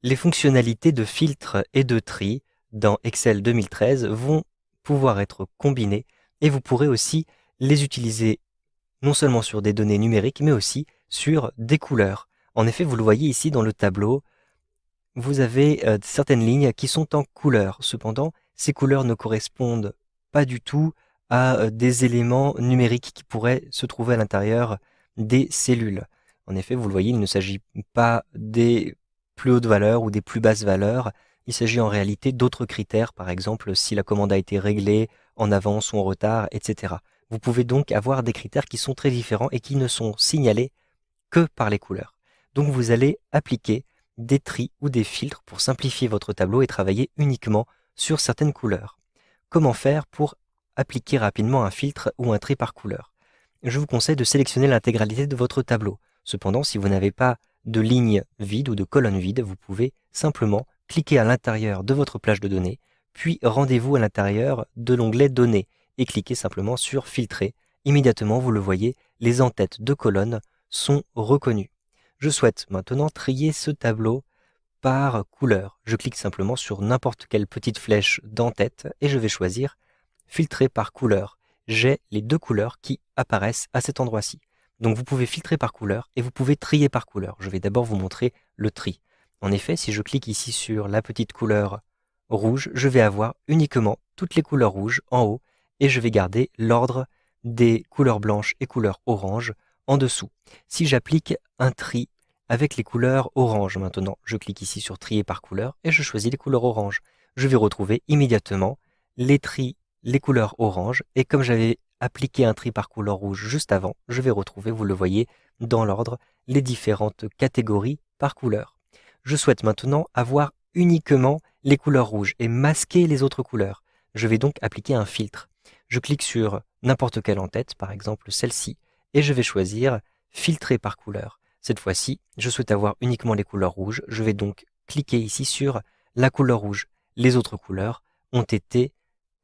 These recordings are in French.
Les fonctionnalités de filtre et de tri dans Excel 2013 vont pouvoir être combinées et vous pourrez aussi les utiliser non seulement sur des données numériques, mais aussi sur des couleurs. En effet, vous le voyez ici dans le tableau, vous avez certaines lignes qui sont en couleur. Cependant, ces couleurs ne correspondent pas du tout à des éléments numériques qui pourraient se trouver à l'intérieur des cellules. En effet, vous le voyez, il ne s'agit pas des plus hautes valeurs ou des plus basses valeurs. Il s'agit en réalité d'autres critères, par exemple si la commande a été réglée en avance ou en retard, etc. Vous pouvez donc avoir des critères qui sont très différents et qui ne sont signalés que par les couleurs. Donc vous allez appliquer des tris ou des filtres pour simplifier votre tableau et travailler uniquement sur certaines couleurs. Comment faire pour appliquer rapidement un filtre ou un tri par couleur? Je vous conseille de sélectionner l'intégralité de votre tableau. Cependant, si vous n'avez pas de ligne vide ou de colonne vide, vous pouvez simplement cliquer à l'intérieur de votre plage de données, puis rendez-vous à l'intérieur de l'onglet Données et cliquez simplement sur Filtrer. Immédiatement, vous le voyez, les en-têtes de colonnes sont reconnus. Je souhaite maintenant trier ce tableau par couleur. Je clique simplement sur n'importe quelle petite flèche d'en-tête et je vais choisir filtrer par couleur. J'ai les deux couleurs qui apparaissent à cet endroit-ci. Donc vous pouvez filtrer par couleur et vous pouvez trier par couleur. Je vais d'abord vous montrer le tri. En effet, si je clique ici sur la petite couleur rouge, je vais avoir uniquement toutes les couleurs rouges en haut et je vais garder l'ordre des couleurs blanches et couleurs orange en dessous. Si j'applique un tri avec les couleurs orange maintenant, je clique ici sur trier par couleur et je choisis les couleurs orange. Je vais retrouver immédiatement les tris, les couleurs orange et comme j'avais appliqué un tri par couleur rouge juste avant, je vais retrouver, vous le voyez, dans l'ordre, les différentes catégories par couleur. Je souhaite maintenant avoir uniquement les couleurs rouges et masquer les autres couleurs. Je vais donc appliquer un filtre. Je clique sur n'importe quelle en-tête, par exemple celle-ci, et je vais choisir filtrer par couleur. Cette fois-ci, je souhaite avoir uniquement les couleurs rouges. Je vais donc cliquer ici sur la couleur rouge. Les autres couleurs ont été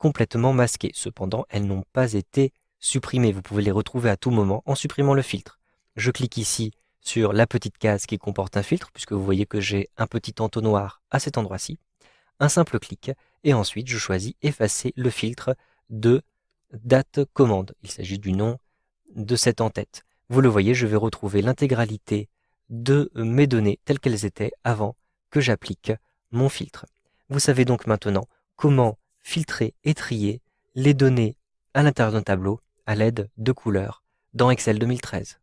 complètement masquées. Cependant, elles n'ont pas été supprimées. Vous pouvez les retrouver à tout moment en supprimant le filtre. Je clique ici sur la petite case qui comporte un filtre, puisque vous voyez que j'ai un petit entonnoir à cet endroit-ci. Un simple clic, et ensuite je choisis effacer le filtre de date commande. Il s'agit du nom de cette en-tête. Vous le voyez, je vais retrouver l'intégralité de mes données telles qu'elles étaient avant que j'applique mon filtre. Vous savez donc maintenant comment filtrer et trier les données à l'intérieur d'un tableau à l'aide de couleurs dans Excel 2013.